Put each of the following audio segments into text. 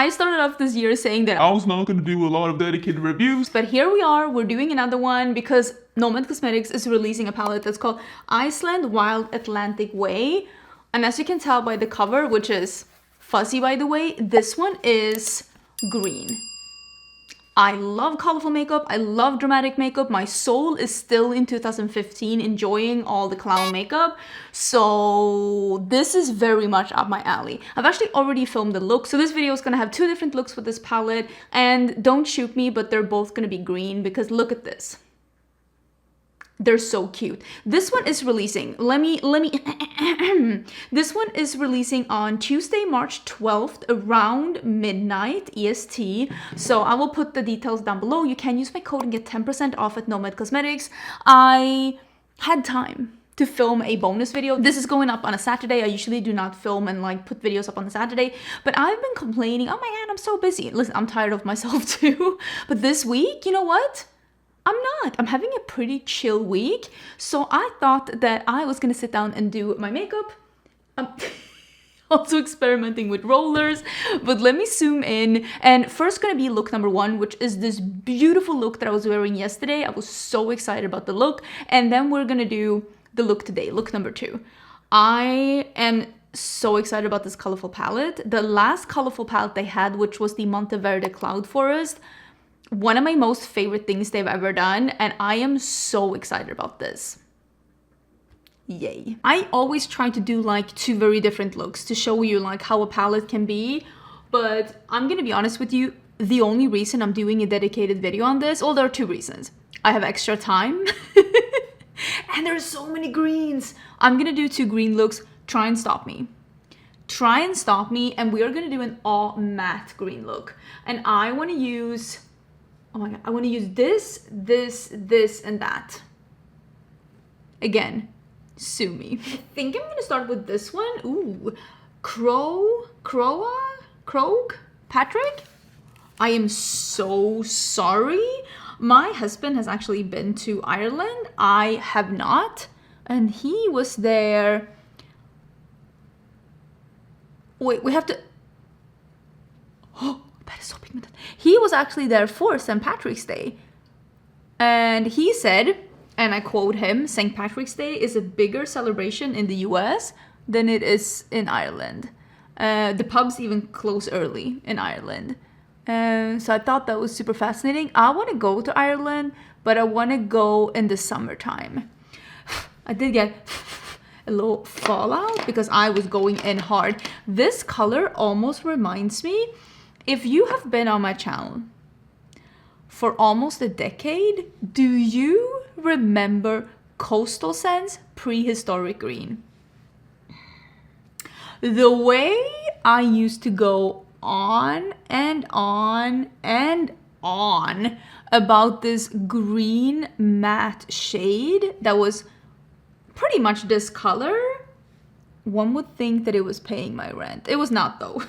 I started off this year saying that I was not going to do a lot of dedicated reviews, but here we are, we're doing another one because Nomad Cosmetics is releasing a palette that's called Iceland Wild Atlantic Way. And as you can tell by the cover, which is fuzzy by the way, this one is green. I love colorful makeup, I love dramatic makeup. My soul is still in 2015 enjoying all the clown makeup. So this is very much up my alley. I've actually already filmed the look. So this video is gonna have 2 different looks with this palette. And don't shoot me, but they're both gonna be green because look at this. They're so cute. This one is releasing, this one is releasing on Tuesday, March 12th around midnight EST. So I will put the details down below. You can use my code and get 10% off at Nomad Cosmetics. I had time to film a bonus video. This is going up on a Saturday. I usually do not film and like put videos up on a Saturday, but I've been complaining, oh my god, I'm so busy. Listen, I'm tired of myself too. But this week, you know what? I'm not. I'm having a pretty chill week. So I thought that I was gonna sit down and do my makeup. I'm also experimenting with rollers, but let me zoom in. And first gonna be look number 1, which is this beautiful look that I was wearing yesterday. I was so excited about the look. And then we're gonna do the look today, look number 2. I am so excited about this colorful palette. The last colorful palette they had, which was the Monteverde Cloud Forest, one of my most favorite things they've ever done, and I am so excited about this. Yay. I always try to do like 2 very different looks to show you like how a palette can be, but I'm gonna be honest with you, the only reason I'm doing a dedicated video on this, well, there are 2 reasons. I have extra time and there's so many greens. I'm gonna do 2 green looks. Try and stop me. Try and stop me, and we are gonna do an all matte green look. And I wanna use, oh my god, I want to use this, and that. Again, sue me. I think I'm gonna start with this one. Ooh, Krog Patrick? I am so sorry. My husband has actually been to Ireland. I have not. And he was there. Wait, we have to... Oh, that is so pigmented. He was actually there for St. Patrick's Day. And he said, and I quote him, St. Patrick's Day is a bigger celebration in the US than it is in Ireland. The pubs even close early in Ireland. So I thought that was super fascinating. I want to go to Ireland, but I want to go in the summertime. I did get a little fallout because I was going in hard. This color almost reminds me, if you have been on my channel for almost a decade, do you remember Coastal Scents Prehistoric Green? The way I used to go on and on and on about this green matte shade that was pretty much this color, one would think that it was paying my rent. It was not though.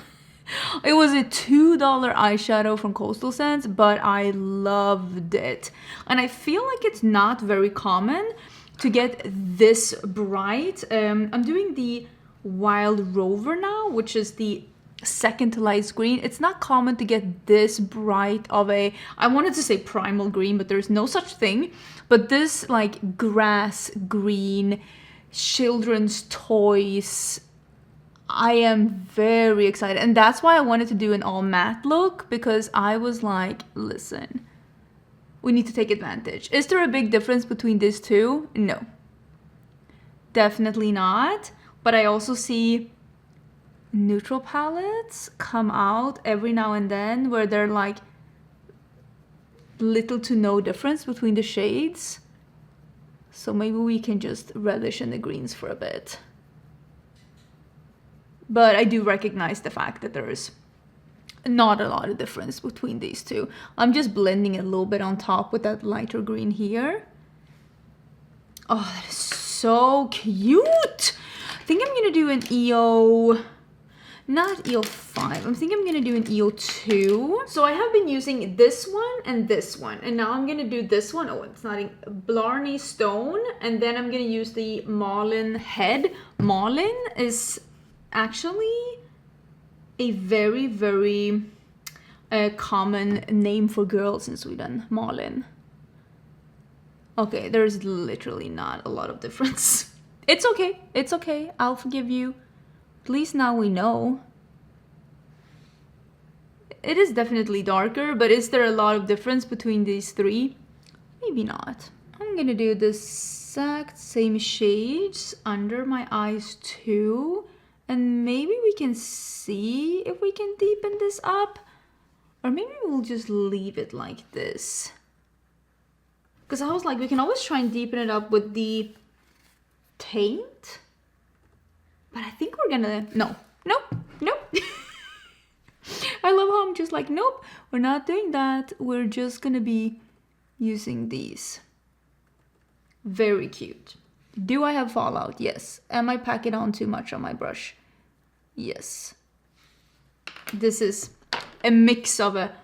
It was a $2 eyeshadow from Coastal Scents, but I loved it. And I feel like it's not very common to get this bright. I'm doing the Wild Rover now, which is the second to light green. It's not common to get this bright of a, I wanted to say primal green, but there's no such thing. But this like grass green, children's toys, I am very excited. And that's why I wanted to do an all matte look, because I was like, listen, we need to take advantage. Is there a big difference between these two? No, definitely not. But I also see neutral palettes come out every now and then where they're like little to no difference between the shades. So maybe we can just relish in the greens for a bit. But I do recognize the fact that there's not a lot of difference between these two. I'm just blending it a little bit on top with that lighter green here. Oh, that is so cute. I think I'm gonna do an EO, not EO5, I'm thinking I'm gonna do an EO2. So I have been using this one, and now I'm gonna do this one. Oh, it's not in Blarney Stone, and then I'm gonna use the Malin Head. Malin is actually a very, very a common name for girls in Sweden, Malin. Okay, there's literally not a lot of difference. It's okay, it's okay, I'll forgive you. At least now we know. It is definitely darker, but is there a lot of difference between these three? Maybe not. I'm gonna do the exact same shades under my eyes too. And maybe we can see if we can deepen this up. Or maybe we'll just leave it like this. Because I was like, we can always try and deepen it up with the taint. But I think we're gonna... No. I love how I'm just like, nope, we're not doing that. We're just gonna be using these. Very cute. Do I have fallout? Yes. Am I packing on too much on my brush? Yes. This is a mix of a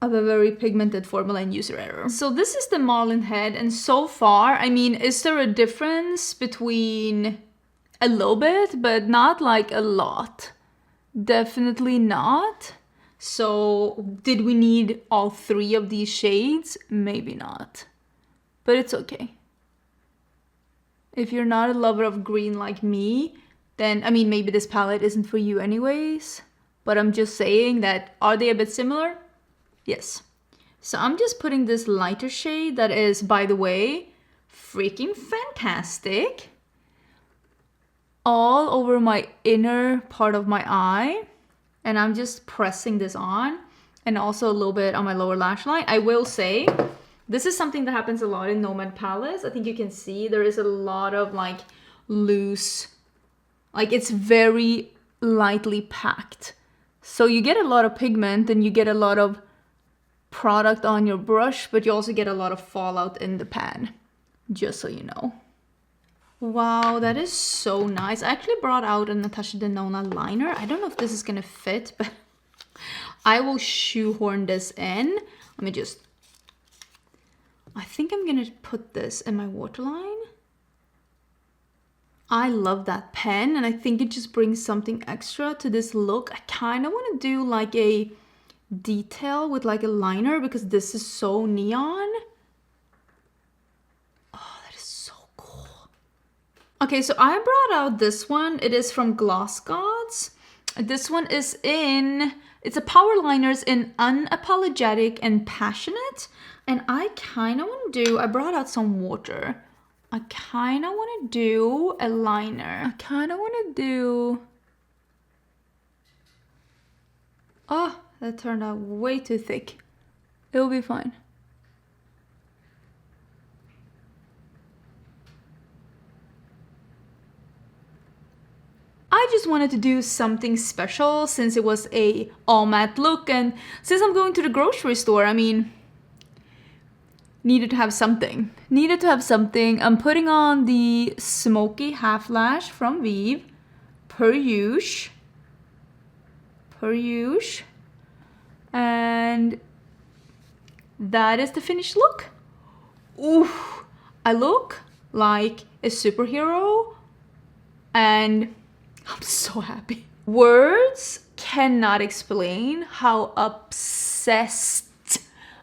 very pigmented formula and user error. So this is the Malin head, and so far, I mean, is there a difference between a little bit, but not like a lot? Definitely not. So did we need all three of these shades? Maybe not. But it's okay. If you're not a lover of green like me, then, I mean, maybe this palette isn't for you anyways. But I'm just saying that, are they a bit similar? Yes. So I'm just putting this lighter shade that is, by the way, freaking fantastic, all over my inner part of my eye. And I'm just pressing this on, and also a little bit on my lower lash line. I will say, this is something that happens a lot in Nomad palettes. I think you can see there is a lot of like loose, like it's very lightly packed. So you get a lot of pigment and you get a lot of product on your brush, but you also get a lot of fallout in the pan, just so you know. Wow, that is so nice. I actually brought out a Natasha Denona liner. I don't know if this is gonna fit, but I will shoehorn this in. Let me just... I think I'm gonna put this in my waterline. I love that pen, and I think it just brings something extra to this look. I kind of want to do like a detail with like a liner because this is so neon. Okay, so I brought out this one. It is from Gloss Gods. This one is it's a power liners in Unapologetic and Passionate. And I kind of want to do, I brought out some water. I kind of want to do a liner. I kind of want to do... Oh, that turned out way too thick. It'll be fine. I just wanted to do something special since it was a all matte look, and since I'm going to the grocery store, I mean, needed to have something. I'm putting on the Smoky Half Lash from Vive, per usual. And that is the finished look. Ooh, I look like a superhero, and I'm so happy. Words cannot explain how obsessed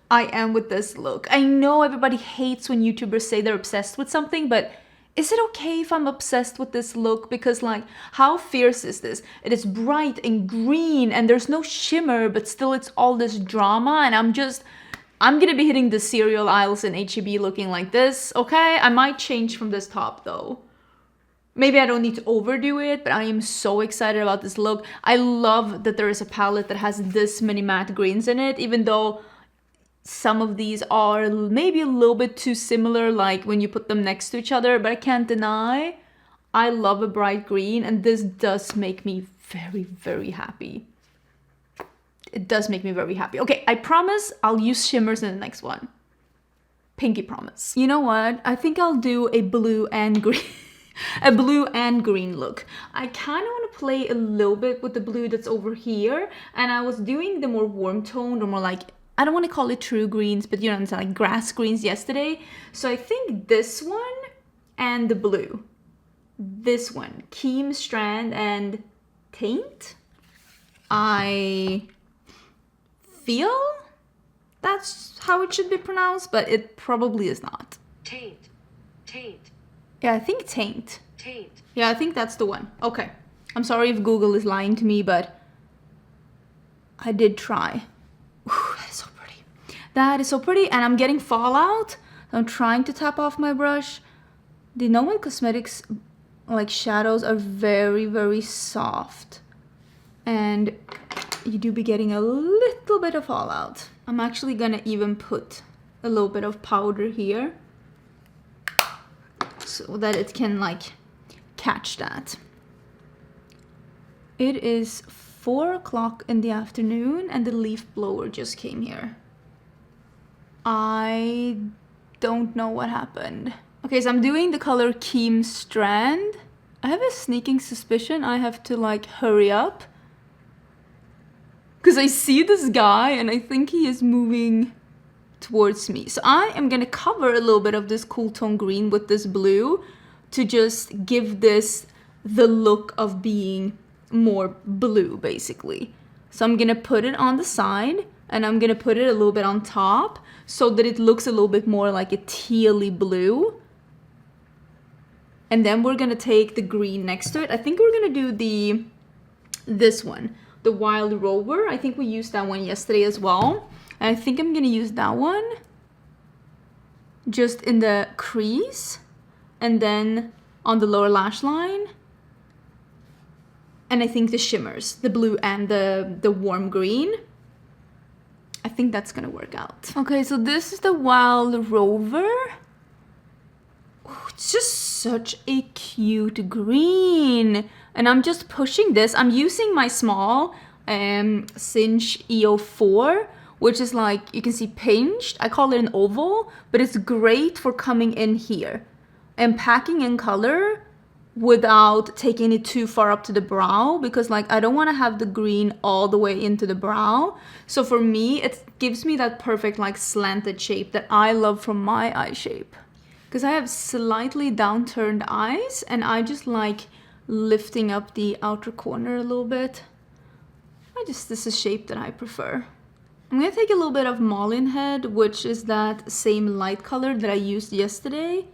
I am with this look. I know everybody hates when YouTubers say they're obsessed with something, but is it okay if I'm obsessed with this look? Because like, how fierce is this? It is bright and green and there's no shimmer, but still it's all this drama, and I'm gonna be hitting the cereal aisles in H-E-B looking like this, okay? I might change from this top though. Maybe I don't need to overdo it, but I am so excited about this look. I love that there is a palette that has this many matte greens in it, even though some of these are maybe a little bit too similar, like when you put them next to each other, but I can't deny I love a bright green, and this does make me very, very happy. It does make me very happy. Okay, I promise I'll use shimmers in the next one. Pinky promise. You know what? I think I'll do a blue and green. A blue and green look. I kind of want to play a little bit with the blue that's over here, and I was doing the more warm toned or more like, I don't want to call it true greens, but you know what I'm saying, like grass greens yesterday. So I think this one and the blue, this one, Keem Strand and Taint, I feel that's how it should be pronounced, but it probably is not. Taint. Taint. Yeah, I think taint. Taint. Yeah, I think that's the one. Okay. I'm sorry if Google is lying to me, but I did try. Whew, that is so pretty. That is so pretty, and I'm getting fallout. I'm trying to tap off my brush. The Nomad Cosmetics like shadows are very, very soft. And you do be getting a little bit of fallout. I'm actually gonna even put a little bit of powder here so that it can like catch that. It is 4 o'clock in the afternoon and the leaf blower just came here. I don't know what happened. Okay, so I'm doing the color Keem Strand. I have a sneaking suspicion I have to like hurry up, because I see this guy and I think he is moving towards me. So I am gonna cover a little bit of this cool tone green with this blue to just give this the look of being more blue, basically. So I'm gonna put it on the side and I'm gonna put it a little bit on top so that it looks a little bit more like a tealy blue. And then we're gonna take the green next to it. I think we're gonna do this one, the Wild Rover. I think we used that one yesterday as well. And I think I'm gonna use that one just in the crease and then on the lower lash line. And I think the shimmers, the blue and the warm green. I think that's gonna work out. Okay, so this is the Wild Rover. Ooh, it's just such a cute green. And I'm just pushing this. I'm using my small Cinch EO4, which is like, you can see pinched. I call it an oval, but it's great for coming in here and packing in color without taking it too far up to the brow, because like I don't want to have the green all the way into the brow. So for me, it gives me that perfect like slanted shape that I love from my eye shape. Because I have slightly downturned eyes and I just like lifting up the outer corner a little bit. This is a shape that I prefer. I'm gonna take a little bit of Mullen Head, which is that same light color that I used yesterday.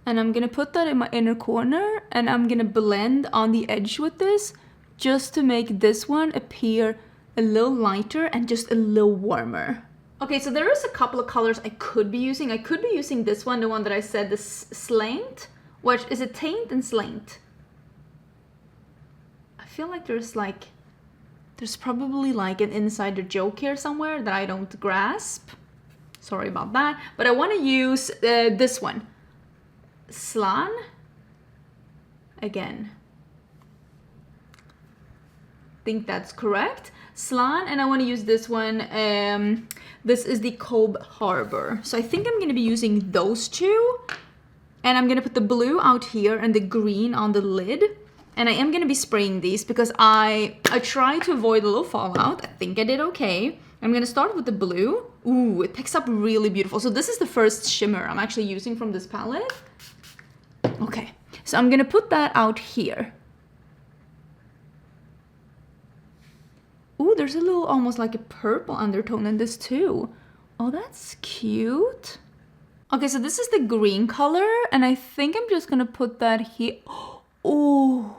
And I'm gonna put that in my inner corner and I'm gonna blend on the edge with this just to make this one appear a little lighter and just a little warmer. Okay, so there is a couple of colors I could be using. I could be using this one, the one that I said, the Slaint. What is it? Taint and Slaint. I feel like there's probably like an insider joke here somewhere that I don't grasp. Sorry about that. But I want to use this one. Slan. Again. Think that's correct. Slan, and I want to use this one. This is the Cove Harbor. So I think I'm going to be using those two. And I'm going to put the blue out here and the green on the lid. And I am going to be spraying these because I try to avoid a little fallout. I think I did okay. I'm going to start with the blue. Ooh, it picks up really beautiful. So this is the first shimmer I'm actually using from this palette. Okay, so I'm going to put that out here. Ooh, there's a little almost like a purple undertone in this too. Oh, that's cute. Okay, so this is the green color, and I think I'm just gonna put that here. Oh,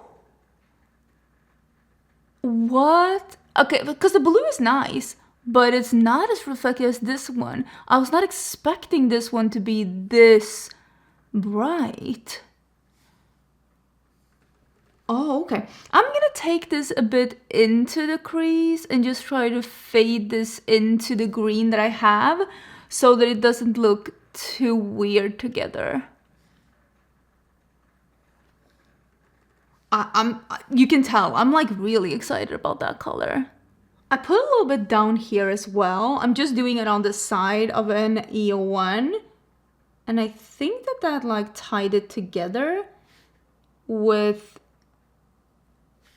what? Okay, because the blue is nice, but it's not as reflective as this one. I was not expecting this one to be this bright. Oh, okay. I'm gonna take this a bit into the crease and just try to fade this into the green that I have so that it doesn't look too weird together. You can tell, I'm like really excited about that color. I put a little bit down here as well. I'm just doing it on the side of an EO1. And I think that like tied it together with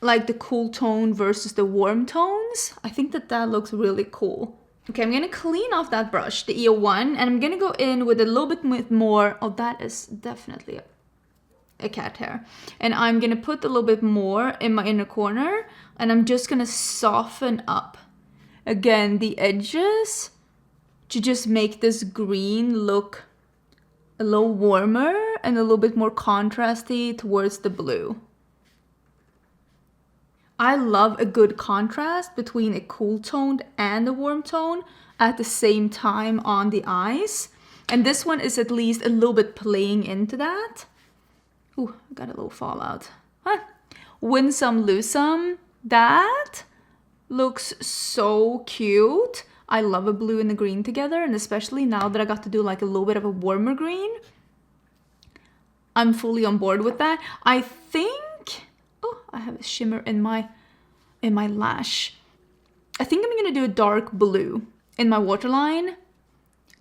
like the cool tone versus the warm tones. I think that looks really cool. Okay, I'm gonna clean off that brush, the EO1, and I'm gonna go in with a little bit more. Oh, that is definitely a cat hair. And I'm gonna put a little bit more in my inner corner, and I'm just gonna soften up again, the edges to just make this green look a little warmer and a little bit more contrasty towards the blue. I love a good contrast between a cool toned and a warm tone at the same time on the eyes. And this one is at least a little bit playing into that. Ooh, I got a little fallout. Huh. Win some, lose some. That looks so cute. I love a blue and a green together, and especially now that I got to do like a little bit of a warmer green, I'm fully on board with that. I think, oh, I have a shimmer in my lash. I think I'm gonna do a dark blue in my waterline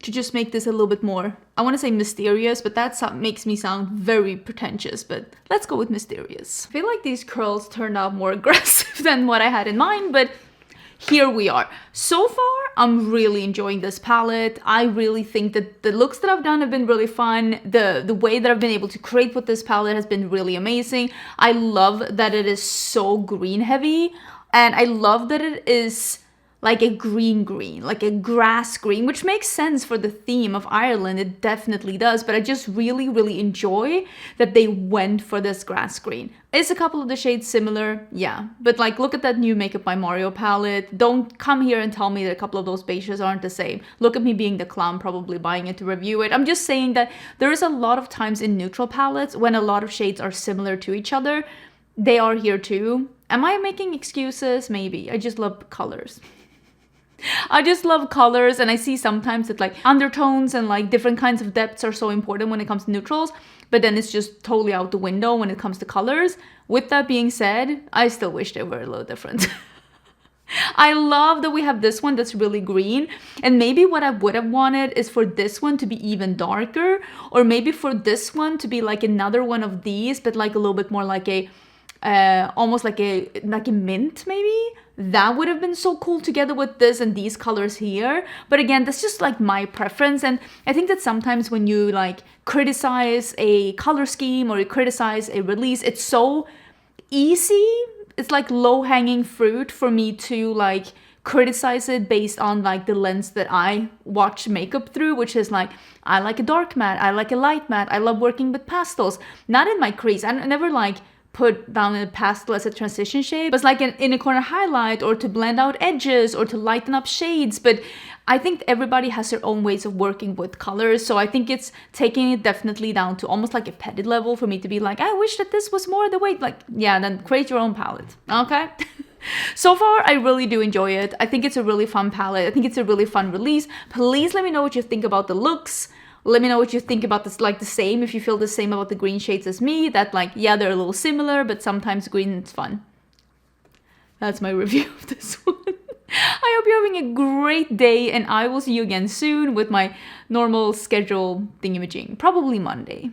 to just make this a little bit more, I want to say mysterious, but that makes me sound very pretentious, but let's go with mysterious. I feel like these curls turned out more aggressive than what I had in mind, but here we are. So far, I'm really enjoying this palette. I really think that the looks that I've done have been really fun. The way that I've been able to create with this palette has been really amazing. I love that it is so green heavy, and I love that it is like a green, like a grass green, which makes sense for the theme of Ireland. It definitely does, but I just really enjoy that they went for this grass green. Is a couple of the shades similar? Yeah, but like look at that new Makeup by Mario palette. Don't come here and tell me that a couple of those beiges aren't the same. Look at me being the clown, probably buying it to review it. I'm just saying that there is a lot of times in neutral palettes when a lot of shades are similar to each other. They are here too. Am I making excuses? Maybe. I just love colors. I just love colors, and I see sometimes that like undertones and like different kinds of depths are so important when it comes to neutrals, but then it's just totally out the window when it comes to colors. With that being said, I still wish they were a little different. I love that we have this one that's really green, and maybe what I would have wanted is for this one to be even darker, or maybe for this one to be like another one of these, but like a little bit more like a almost like a mint maybe. That would have been so cool together with this and these colors here. But again, that's just like my preference, and I think that sometimes when you like criticize a color scheme or you criticize a release, it's so easy. It's like low-hanging fruit for me to like criticize it based on like the lens that I watch makeup through, which is like, I like a dark matte, I like a light matte, I love working with pastels. Not in my crease. I never like put down a pastel as a transition shade, but it's like an inner corner highlight or to blend out edges or to lighten up shades. But I think everybody has their own ways of working with colors, so I think it's taking it definitely down to almost like a petty level for me to be like, I wish that this was more the way. Like, yeah, then create your own palette, okay? So far, I really do enjoy it. I think it's a really fun palette. I think it's a really fun release. Please let me know what you think about the looks. Let me know what you think about this, like the same, if you feel the same about the green shades as me, that like, yeah, they're a little similar, but sometimes green is fun. That's my review of this one. I hope you're having a great day, and I will see you again soon with my normal schedule thingamajig, probably Monday.